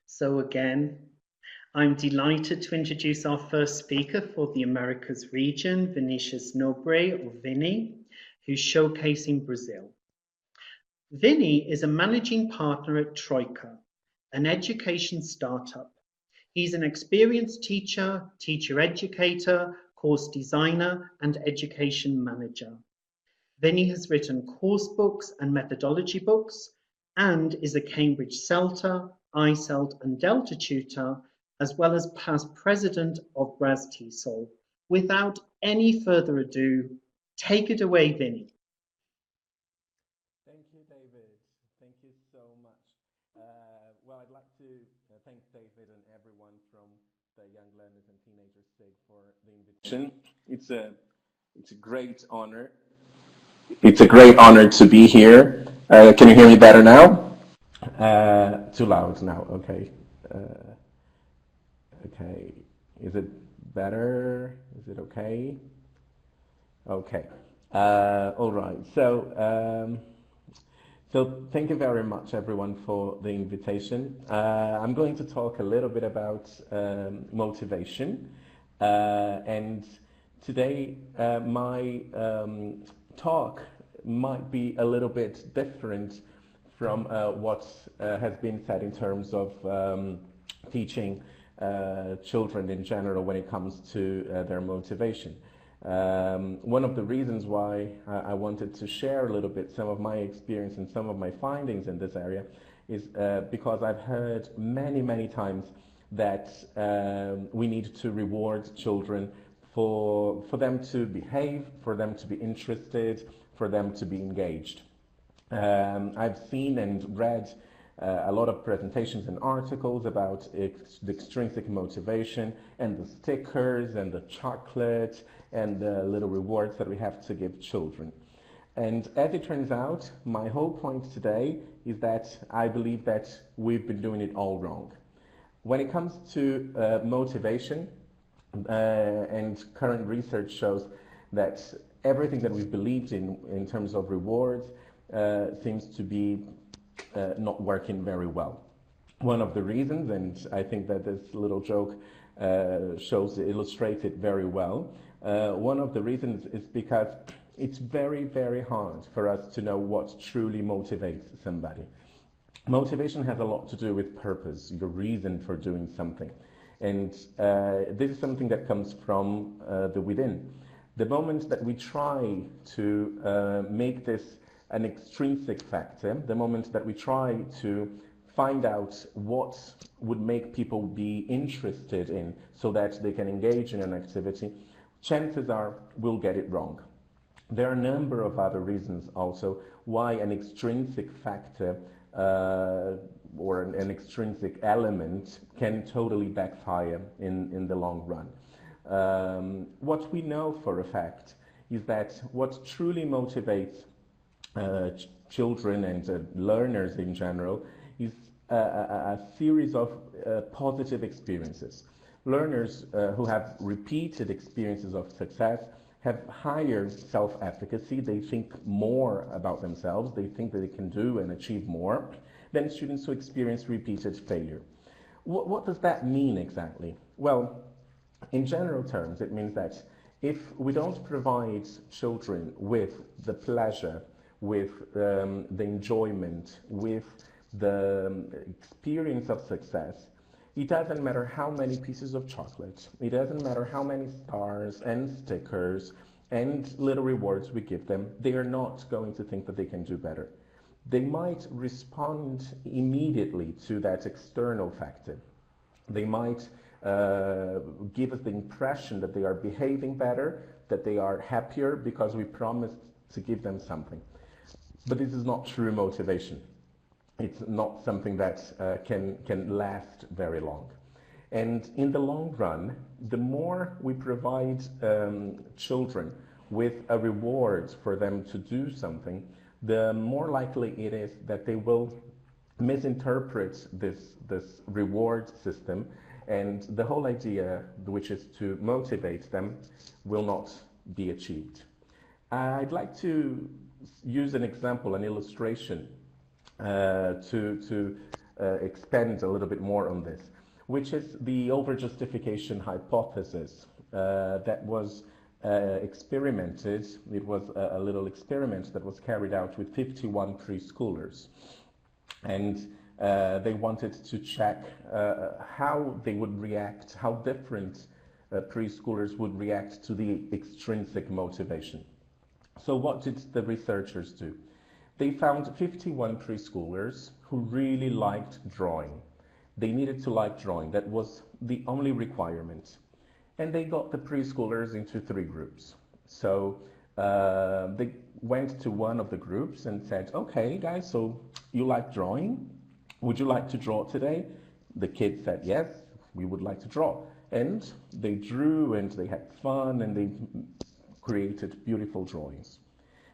So again, I'm delighted to introduce our first speaker for the Americas region, Vinicius Nobre, or Vinny, who's showcasing Brazil. Vinny is a managing partner at Troika, an education startup. He's an experienced teacher, teacher educator, course designer, and education manager. Vinny has written course books and methodology books and is a Cambridge CELTA, iCELT and Delta tutor, as well as past president of RASTESOL. Without any further ado, take it away, Vinny. Thank you, David. Thank you so much. Well, I'd like to thank David and everyone from the Young Learners and Teenagers SIG for the invitation. It's a great honor. It's a great honor to be here. Can you hear me better now? Too loud now. Okay. Okay. Is it better? Is it okay? Okay. All right. So thank you very much, everyone, for the invitation. I'm going to talk a little bit about motivation, and today my talk might be a little bit different from what has been said in terms of teaching children in general when it comes to their motivation. One of the reasons why I wanted to share a little bit some of my experience and some of my findings in this area is because I've heard many times that we need to reward children for them to behave, for them to be interested, for them to be engaged. I've seen and read a lot of presentations and articles about the extrinsic motivation and the stickers and the chocolate and the little rewards that we have to give children. And as it turns out, my whole point today is that I believe that we've been doing it all wrong. When it comes to motivation, and current research shows that everything that we've believed in terms of rewards seems to be not working very well. One of the reasons, and I think that this little joke illustrates it very well, one of the reasons is because it's very hard for us to know what truly motivates somebody. Motivation has a lot to do with purpose, your reason for doing something. And this is something that comes from the within. The moment that we try to make this an extrinsic factor, the moment that we try to find out what would make people be interested in so that they can engage in an activity, chances are we'll get it wrong. There are a number of other reasons also why an extrinsic factor or an extrinsic element can totally backfire in the long run. What we know for a fact is that what truly motivates children and learners in general is a series of positive experiences. Learners who have repeated experiences of success have higher self-efficacy. They think more about themselves. They think that they can do and achieve more than students who experience repeated failure. What does that mean exactly? Well, in general terms, it means that if we don't provide children with the pleasure, with the enjoyment, with the experience of success, it doesn't matter how many pieces of chocolate, it doesn't matter how many stars and stickers and little rewards we give them, they are not going to think that they can do better. They might respond immediately to that external factor. They might give us the impression that they are behaving better, that they are happier because we promised to give them something. But this is not true motivation. It's not something that can last very long. And in the long run, the more we provide children with a reward for them to do something, the more likely it is that they will misinterpret this reward system, and the whole idea, which is to motivate them, will not be achieved. I'd like to use an example, an illustration, to expand a little bit more on this, which is the overjustification hypothesis that was experimented. It was a little experiment that was carried out with 51 preschoolers. And they wanted to check how they would react, how different preschoolers would react to the extrinsic motivation. So what did the researchers do? They found 51 preschoolers who really liked drawing. They needed to like drawing. That was the only requirement. And they got the preschoolers into 3 groups. So they went to one of the groups and said, okay, guys, so you like drawing? Would you like to draw today? The kids said, yes, we would like to draw. And they drew and they had fun and they created beautiful drawings.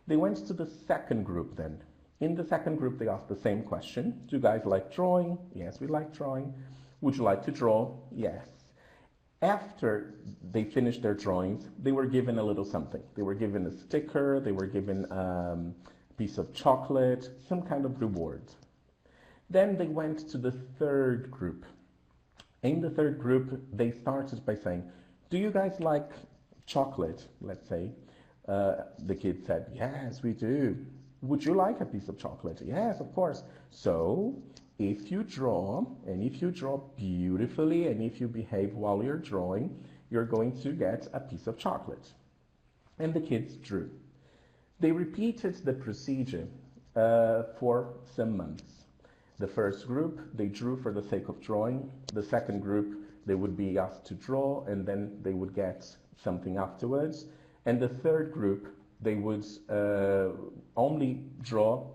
They went to the second group then. In the second group, they asked the same question. Do you guys like drawing? Yes, we like drawing. Would you like to draw? Yes. After they finished their drawings, they were given a little something. They were given a sticker, they were given a piece of chocolate, some kind of reward. Then they went to the third group. In the third group, they started by saying, do you guys like chocolate, let's say? The kids said, yes, we do. Would you like a piece of chocolate? Yes, of course. So, if you draw, and if you draw beautifully, and if you behave while you're drawing, you're going to get a piece of chocolate. And the kids drew. They repeated the procedure for some months. The first group, they drew for the sake of drawing. The second group, they would be asked to draw, and then they would get something afterwards. And the third group, they would only draw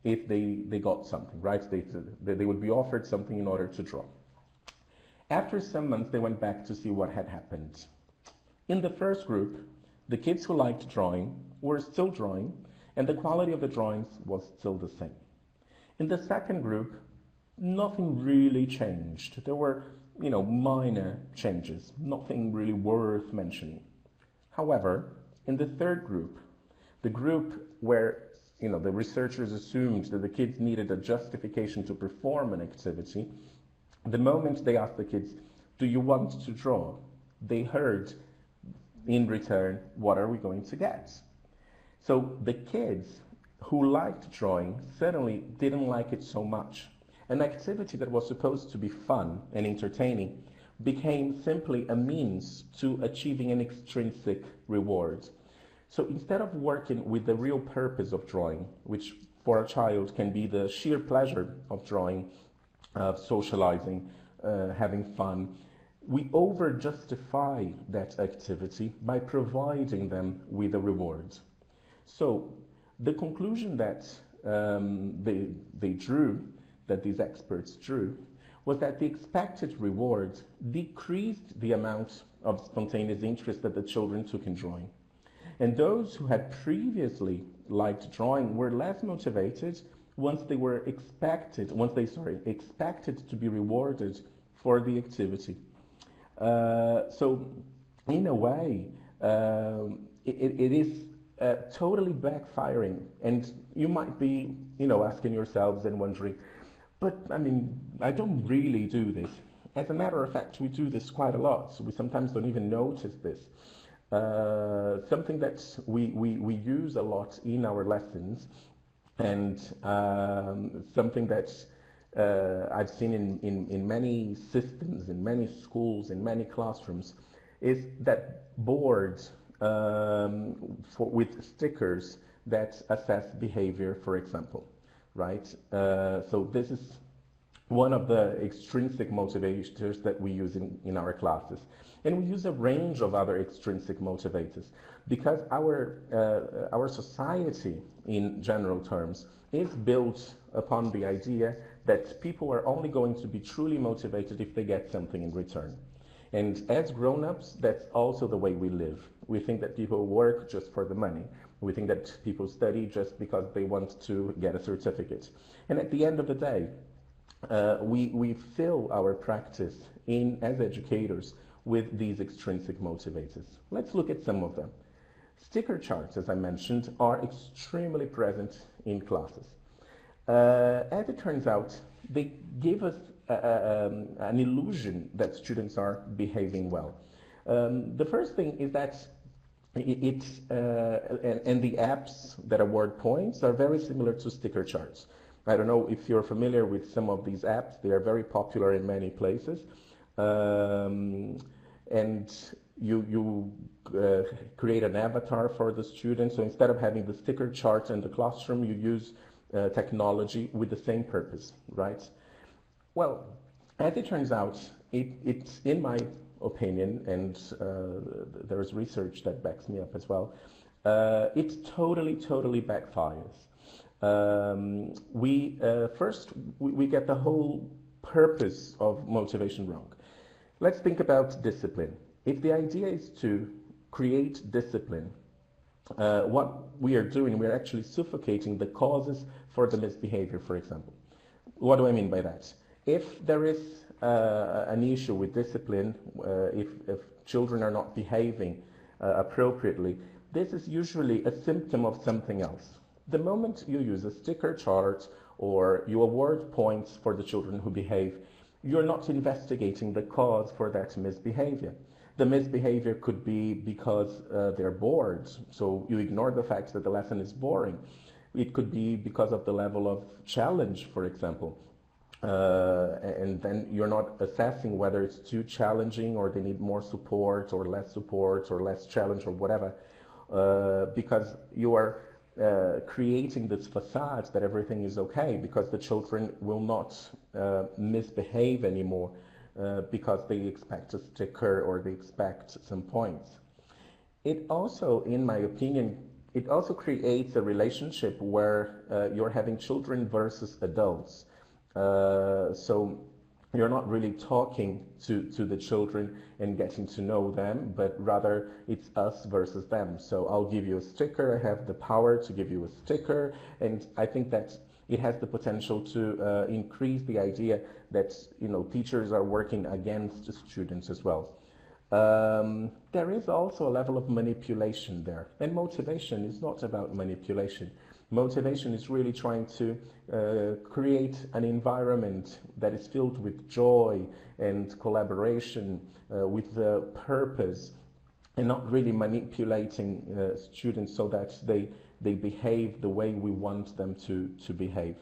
if they got something, right? They would be offered something in order to draw. After some months, they went back to see what had happened. In the first group, the kids who liked drawing were still drawing, and the quality of the drawings was still the same. In the second group, nothing really changed. There were, minor changes, nothing really worth mentioning. However, in the third group, the group where the researchers assumed that the kids needed a justification to perform an activity, the moment they asked the kids, do you want to draw? They heard in return, what are we going to get? So the kids who liked drawing suddenly didn't like it so much. An activity that was supposed to be fun and entertaining became simply a means to achieving an extrinsic reward. So instead of working with the real purpose of drawing, which for a child can be the sheer pleasure of drawing, of socializing, having fun, we over-justify that activity by providing them with a reward. So the conclusion that they drew, that these experts drew, was that the expected reward decreased the amount of spontaneous interest that the children took in drawing. And those who had previously liked drawing were less motivated once they expected to be rewarded for the activity. So in a way, it is totally backfiring. And you might be, asking yourselves and wondering, but I don't really do this. As a matter of fact, we do this quite a lot. So we sometimes don't even notice this. Something that we use a lot in our lessons, and something that I've seen in many systems, in many schools, in many classrooms, is that boards with stickers that assess behavior, for example, right? So this is one of the extrinsic motivators that we use in our classes. And we use a range of other extrinsic motivators because our society, in general terms, is built upon the idea that people are only going to be truly motivated if they get something in return. And as grown-ups, that's also the way we live. We think that people work just for the money. We think that people study just because they want to get a certificate. And at the end of the day, we fill our practice as educators with these extrinsic motivators. Let's look at some of them. Sticker charts, as I mentioned, are extremely present in classes. As it turns out, they give us an illusion that students are behaving well. The first thing is that and the apps that award points are very similar to sticker charts. I don't know if you're familiar with some of these apps. They are very popular in many places. And you create an avatar for the student. So instead of having the sticker chart in the classroom, you use technology with the same purpose, right? Well, as it turns out, it's in my opinion, and there's research that backs me up as well, it totally backfires. First, we get the whole purpose of motivation wrong. Let's think about discipline. If the idea is to create discipline, what we are doing, we're actually suffocating the causes for the misbehavior, for example. What do I mean by that? If there is an issue with discipline, if children are not behaving appropriately, this is usually a symptom of something else. The moment you use a sticker chart or you award points for the children who behave, you're not investigating the cause for that misbehavior. The misbehavior could be because they're bored, so you ignore the fact that the lesson is boring. It could be because of the level of challenge, for example. And then you're not assessing whether it's too challenging or they need more support or less challenge or whatever, because you are creating this facade that everything is okay because the children will not misbehave anymore because they expect a sticker or they expect some points. It also, in my opinion, it also creates a relationship where you're having children versus adults. So you're not really talking to the children and getting to know them, but rather it's us versus them. So I'll give you a sticker, I have the power to give you a sticker, and I think that it has the potential to increase the idea that, you know, teachers are working against students as well. There is also a level of manipulation there, and motivation is not about manipulation. Motivation is really trying to create an environment that is filled with joy and collaboration, with purpose, and not really manipulating students so that they behave the way we want them to behave.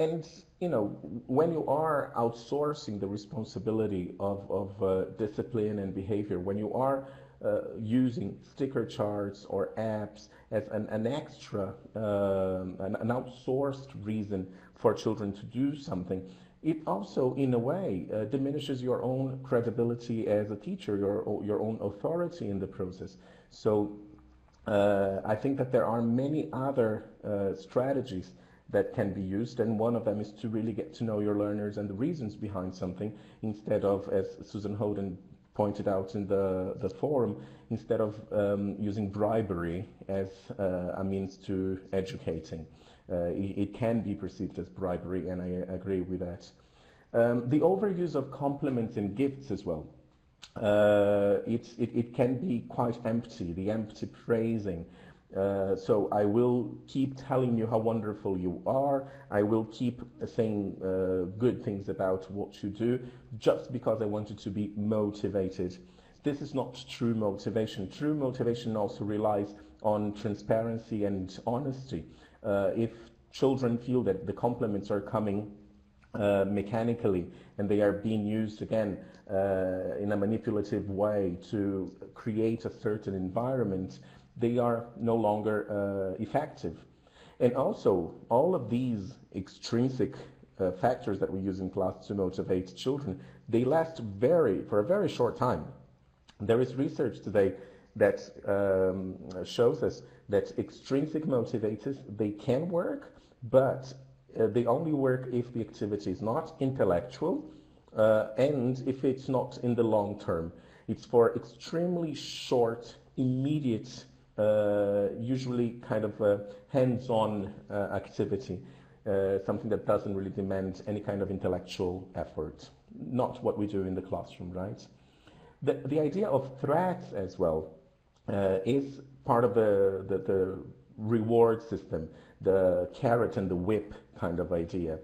And, you know, when you are outsourcing the responsibility of discipline and behavior, when you are using sticker charts or apps as an extra, an outsourced reason for children to do something, it also, in a way, diminishes your own credibility as a teacher, your own authority in the process. So I think that there are many other strategies that can be used, and one of them is to really get to know your learners and the reasons behind something, instead of, as Susan Holden pointed out in the forum, instead of using bribery as a means to educating. It can be perceived as bribery, and I agree with that. The overuse of compliments and gifts as well. It can be quite empty, the empty praising. So I will keep telling you how wonderful you are. I will keep saying good things about what you do just because I want you to be motivated. This is not true motivation. True motivation also relies on transparency and honesty. If children feel that the compliments are coming mechanically and they are being used again in a manipulative way to create a certain environment, they are no longer effective. And also, all of these extrinsic factors that we use in class to motivate children, they last for a very short time. There is research today that shows us that extrinsic motivators, they can work, but they only work if the activity is not intellectual and if it's not in the long term. It's for extremely short, immediate, usually kind of a hands-on activity, something that doesn't really demand any kind of intellectual effort. Not what we do in the classroom, right? The idea of threats as well is part of the reward system, the carrot and the whip kind of idea.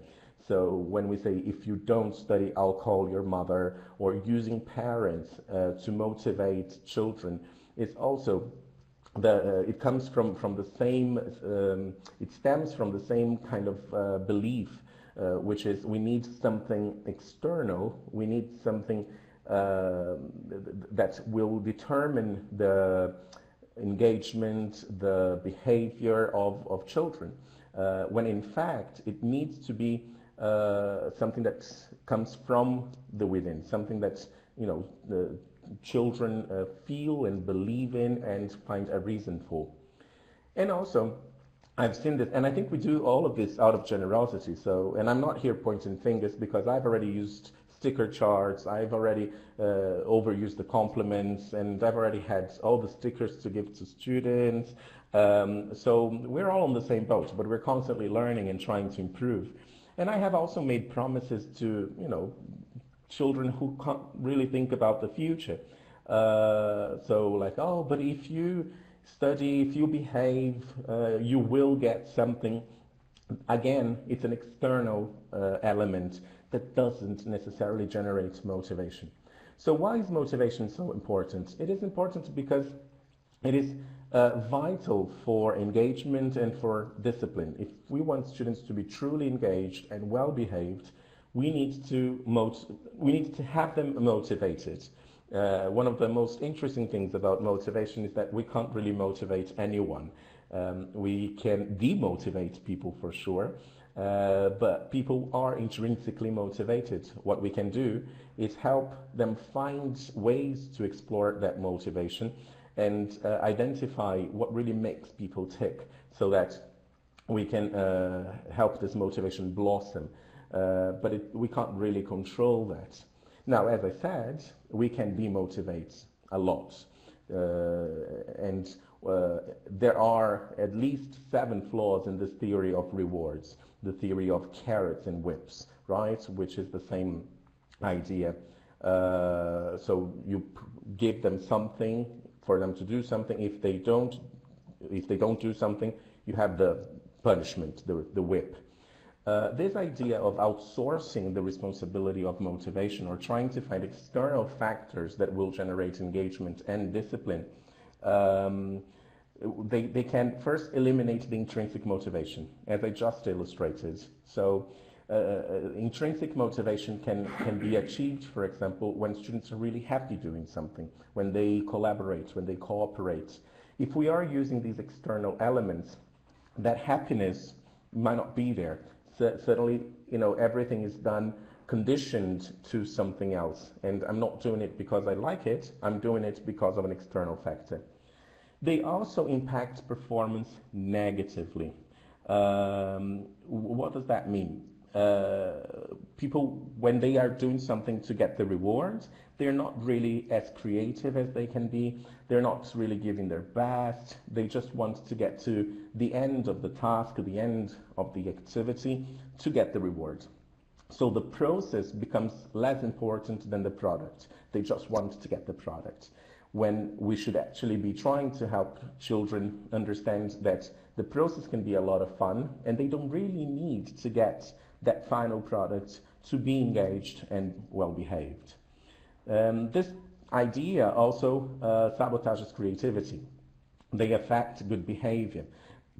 So when we say, if you don't study, I'll call your mother, or using parents to motivate children, it's also it comes from the same, it stems from the same kind of belief, which is we need something external, we need something that will determine the engagement, the behavior of children, when in fact it needs to be something that comes from the within, something that, you know, the children feel and believe in and find a reason for. And also, I've seen this, and I think we do all of this out of generosity. So, and I'm not here pointing fingers, because I've already used sticker charts, I've already overused the compliments, and I've already had all the stickers to give to students. So we're all on the same boat, but we're constantly learning and trying to improve. And I have also made promises to, you know, children who can't really think about the future. So like, oh, but if you study, if you behave, you will get something. Again, it's an external element that doesn't necessarily generate motivation. So why is motivation so important? It is important because it is vital for engagement and for discipline. If we want students to be truly engaged and well behaved, we need to have them motivated. One of the most interesting things about motivation is that we can't really motivate anyone. We can demotivate people for sure, but people are intrinsically motivated. What we can do is help them find ways to explore that motivation and identify what really makes people tick, so that we can help this motivation blossom. But we can't really control that. Now, as I said, we can demotivate a lot. And there are at least 7 flaws in this theory of rewards, the theory of carrots and whips, right? Which is the same idea. So you give them something for them to do something. If they don't do something, you have the punishment, the whip. This idea of outsourcing the responsibility of motivation, or trying to find external factors that will generate engagement and discipline, they can first eliminate the intrinsic motivation, as I just illustrated. So intrinsic motivation can be achieved, for example, when students are really happy doing something, when they collaborate, when they cooperate. If we are using these external elements, that happiness might not be there. Certainly, you know, everything is done conditioned to something else, and I'm not doing it because I like it, I'm doing it because of an external factor. They also impact performance negatively. What does that mean? People, when they are doing something to get the rewards, they're not really as creative as they can be. They're not really giving their best. They just want to get to the end of the task, the end of the activity, to get the reward. So the process becomes less important than the product. They just want to get the product, when we should actually be trying to help children understand that the process can be a lot of fun, and they don't really need to get that final product to be engaged and well behaved. This idea also sabotages creativity. They affect good behavior.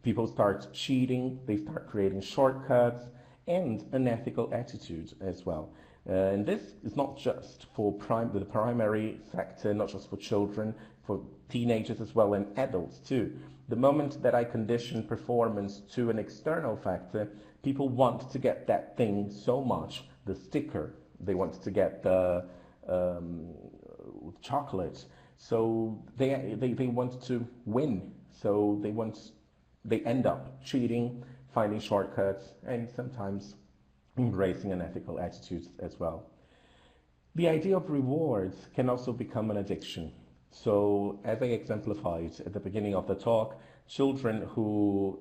People start cheating, they start creating shortcuts, and unethical attitudes as well. And this is not just for the primary sector, not just for children, for teenagers as well, and adults too. The moment that I condition performance to an external factor, people want to get that thing so much, the sticker, they want to get the chocolate, so they want to win, so they end up cheating, finding shortcuts, and sometimes embracing unethical attitudes as well. The idea of rewards can also become an addiction. So, as I exemplified at the beginning of the talk, children who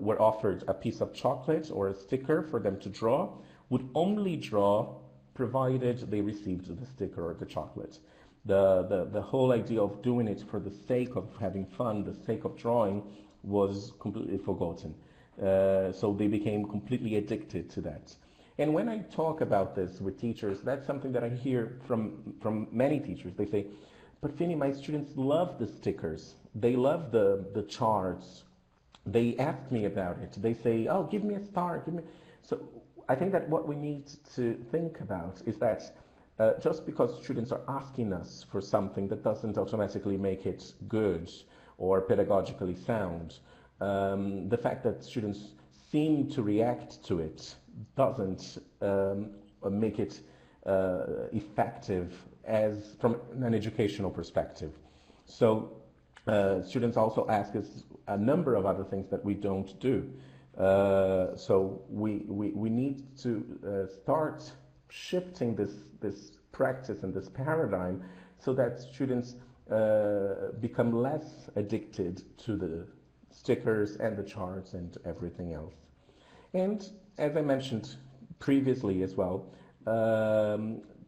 were offered a piece of chocolate or a sticker for them to draw would only draw provided they received the sticker or the chocolate. The whole idea of doing it for the sake of having fun, the sake of drawing, was completely forgotten. So they became completely addicted to that. And when I talk about this with teachers, that's something that I hear from many teachers. They say, but Vinny, my students love the stickers. They love the charts. They ask me about it. They say, oh, give me a star, give me. So I think that what we need to think about is that just because students are asking us for something, that doesn't automatically make it good or pedagogically sound. The fact that students seem to react to it doesn't make it effective as from an educational perspective. So students also ask us a number of other things that we don't do. So we need to start shifting this practice and this paradigm so that students become less addicted to the stickers and the charts and everything else. And as I mentioned previously as well,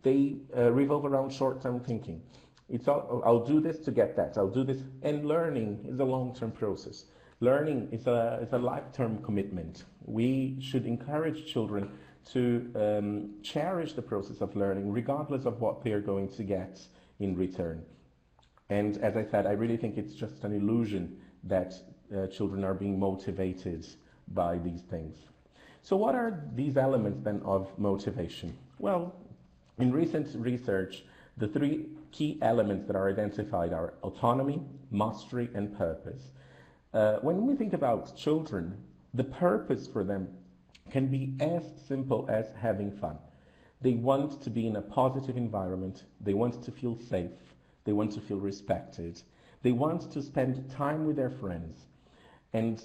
they revolve around short-term thinking. It's all, I'll do this to get that, I'll do this, and learning is a long-term process. Learning is a lifetime commitment. We should encourage children to cherish the process of learning regardless of what they are going to get in return. And as I said, I really think it's just an illusion that children are being motivated by these things. So what are these elements then of motivation? Well, in recent research, the three key elements that are identified are autonomy, mastery, and purpose. When we think about children, the purpose for them can be as simple as having fun. They want to be in a positive environment. They want to feel safe. They want to feel respected. They want to spend time with their friends. And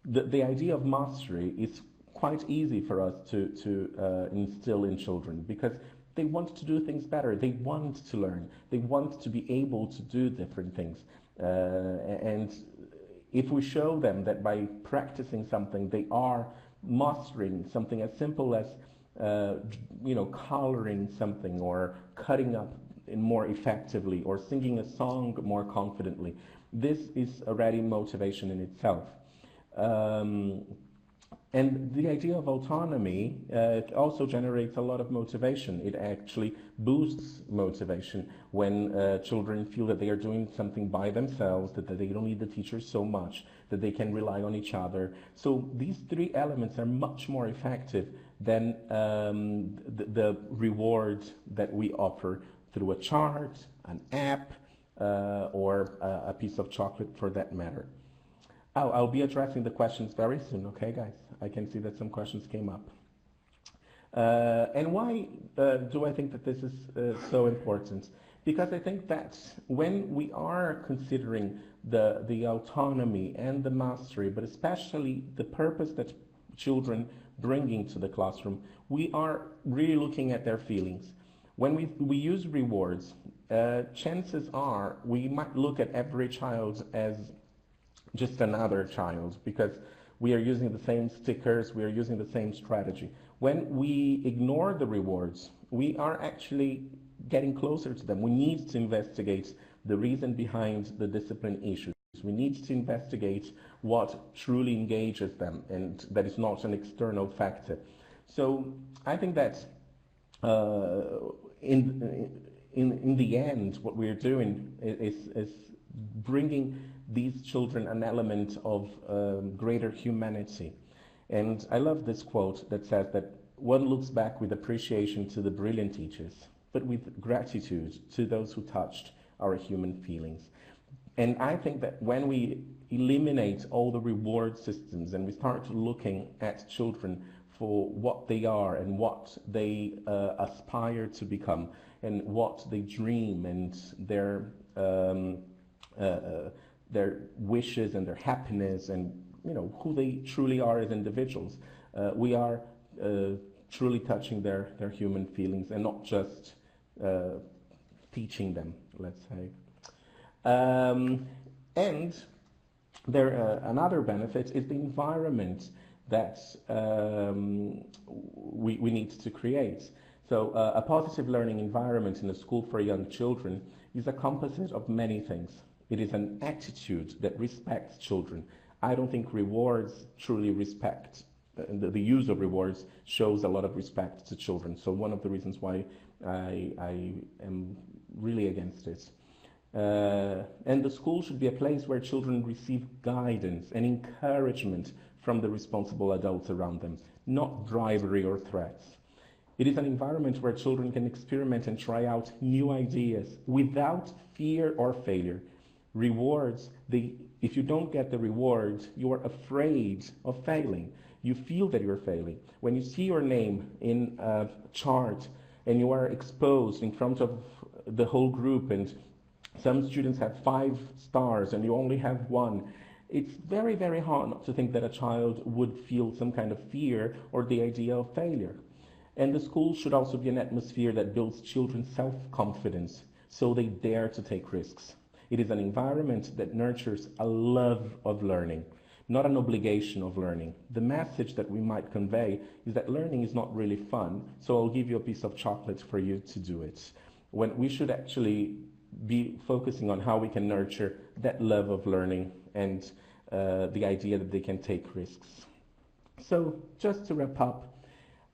the idea of mastery is quite easy for us to instill in children because they want to do things better. They want to learn. They want to be able to do different things. And if we show them that by practicing something, they are mastering something as simple as coloring something or cutting up more effectively or singing a song more confidently, this is already motivation in itself. And the idea of autonomy also generates a lot of motivation. It actually boosts motivation when children feel that they are doing something by themselves, that they don't need the teacher so much, that they can rely on each other. So these three elements are much more effective than the reward that we offer through a chart, an app, or a piece of chocolate for that matter. I'll be addressing the questions very soon, okay guys? I can see that some questions came up. And why do I think that this is so important? Because I think that when we are considering the autonomy and the mastery, but especially the purpose that children bring into the classroom, we are really looking at their feelings. When we use rewards, chances are we might look at every child as just another child because we are using the same stickers, we are using the same strategy. When we ignore the rewards, we are actually getting closer to them. We need to investigate the reason behind the discipline issues. We need to investigate what truly engages them and that is not an external factor. So I think that in the end, what we're doing is bringing these children an element of greater humanity. And I love this quote that says that one looks back with appreciation to the brilliant teachers, but with gratitude to those who touched our human feelings. And I think that when we eliminate all the reward systems and we start looking at children for what they are and what they aspire to become and what they dream and their wishes and their happiness and who they truly are as individuals, we are truly touching their human feelings and not just teaching them, let's say. And another benefit is the environment that we need to create. So a positive learning environment in a school for young children is a composite of many things. It is an attitude that respects children, I don't think rewards truly respect. The use of rewards shows a lot of respect to children. So one of the reasons why I am really against it. And the school should be a place where children receive guidance and encouragement from the responsible adults around them, not bribery or threats. It is an environment where children can experiment and try out new ideas without fear or failure. Rewards, if you don't get the reward, you are afraid of failing. You feel that you're failing. When you see your name in a chart and you are exposed in front of the whole group, and some students have 5 stars and you only have 1, it's very, very hard not to think that a child would feel some kind of fear or the idea of failure. And the school should also be an atmosphere that builds children's self-confidence so they dare to take risks. It is an environment that nurtures a love of learning, not an obligation of learning. The message that we might convey is that learning is not really fun, so I'll give you a piece of chocolate for you to do it. When we should actually be focusing on how we can nurture that love of learning and the idea that they can take risks. So just to wrap up,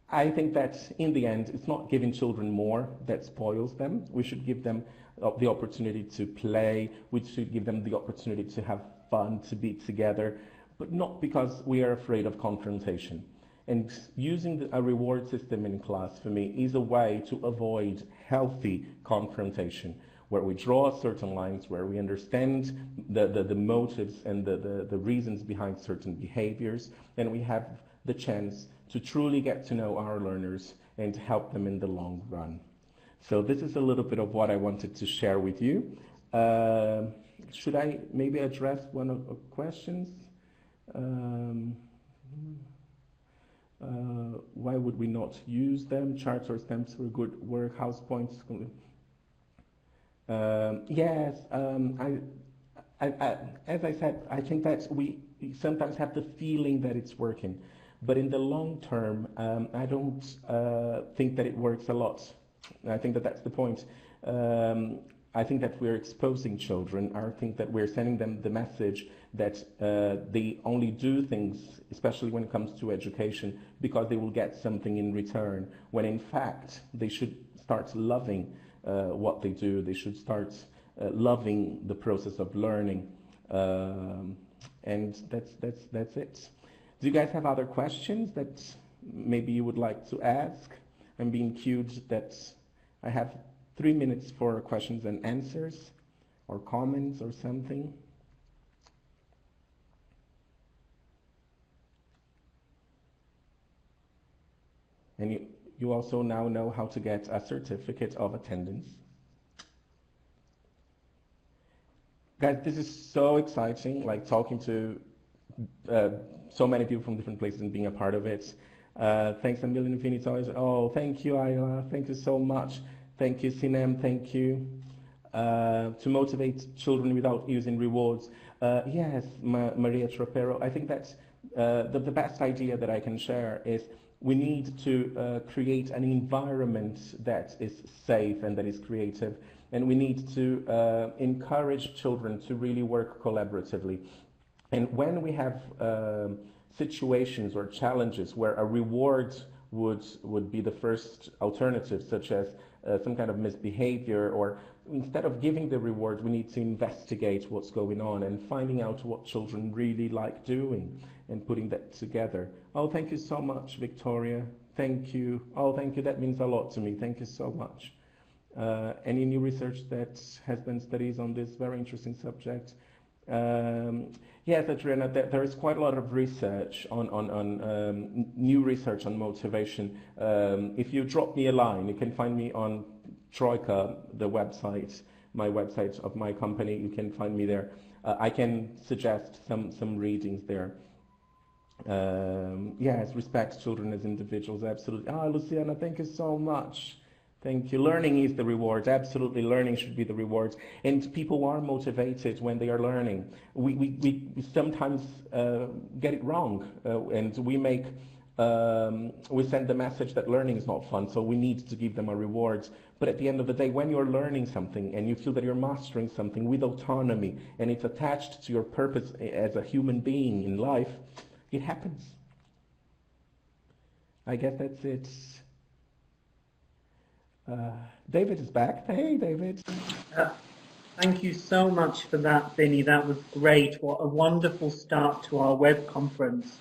I think that in the end, it's not giving children more that spoils them. We should give them the opportunity to play. We should give them the opportunity to have fun, to be together, but not because we are afraid of confrontation. And using a reward system in class, for me, is a way to avoid healthy confrontation, where we draw certain lines, where we understand the motives and the reasons behind certain behaviors, and we have the chance to truly get to know our learners and help them in the long run. So this is a little bit of what I wanted to share with you. Should I maybe address one of the questions? Why would we not use them? Charts or stamps for good work, house points. Yes, as I said, I think that we sometimes have the feeling that it's working. But in the long term, I don't think that it works a lot. I think that that's the point. I think that we're exposing children. I think that we're sending them the message that they only do things, especially when it comes to education, because they will get something in return, when in fact they should start loving what they do. They should start loving the process of learning. And that's it. Do you guys have other questions that maybe you would like to ask? I'm being cued that I have 3 minutes for questions and answers or comments or something. And you also now know how to get a certificate of attendance. Guys, this is so exciting, like talking to so many people from different places and being a part of it. Thanks a million, Vinny. Oh, thank you, Ayla. Thank you so much. Thank you, Sinem. Thank you. To motivate children without using rewards. Yes, Maria Tropero. I think that's the best idea that I can share is we need to create an environment that is safe and that is creative. And we need to encourage children to really work collaboratively. And when we have situations or challenges where a reward would be the first alternative, such as some kind of misbehavior, or instead of giving the reward, we need to investigate what's going on and finding out what children really like doing and putting that together. Oh, thank you so much, Victoria. Thank you. Oh, thank you. That means a lot to me. Thank you so much. Any new research that has been studies on this very interesting subject? Yes, Adriana, there is quite a lot of research on new research on motivation. If you drop me a line, you can find me on Troika, the website, my website of my company. You can find me there. I can suggest some readings there. Yes, respect children as individuals, absolutely. Ah, Luciana, thank you so much. Thank you. Learning is the reward. Absolutely, learning should be the reward. And people are motivated when they are learning. We sometimes get it wrong, and we make We send the message that learning is not fun, so we need to give them a reward. But at the end of the day, when you're learning something and you feel that you're mastering something with autonomy and it's attached to your purpose as a human being in life, it happens. I guess that's it. David is back. Hey, David. Thank you so much for that, Vinny. That was great. What a wonderful start to our web conference.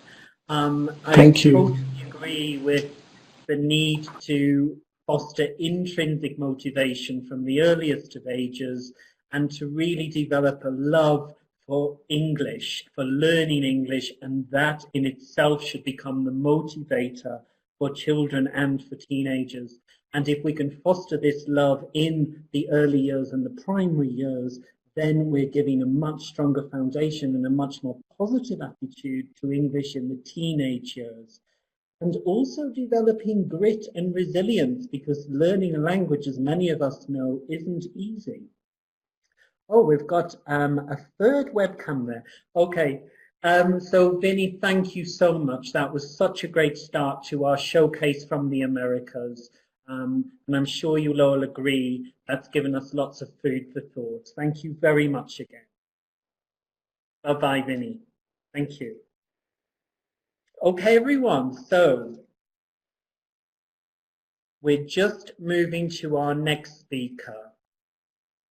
Thank you. Totally agree with the need to foster intrinsic motivation from the earliest of ages and to really develop a love for English, for learning English, and that in itself should become the motivator for children and for teenagers. And if we can foster this love in the early years and the primary years, then we're giving a much stronger foundation and a much more positive attitude to English in the teenage years. And also developing grit and resilience, because learning a language, as many of us know, isn't easy. Oh, we've got a third webcam there. Okay, so Vinny, thank you so much. That was such a great start to our showcase from the Americas. And I'm sure you'll all agree that's given us lots of food for thought. Thank you very much again. Bye-bye, Vinny. Thank you. Okay, everyone, so we're just moving to our next speaker.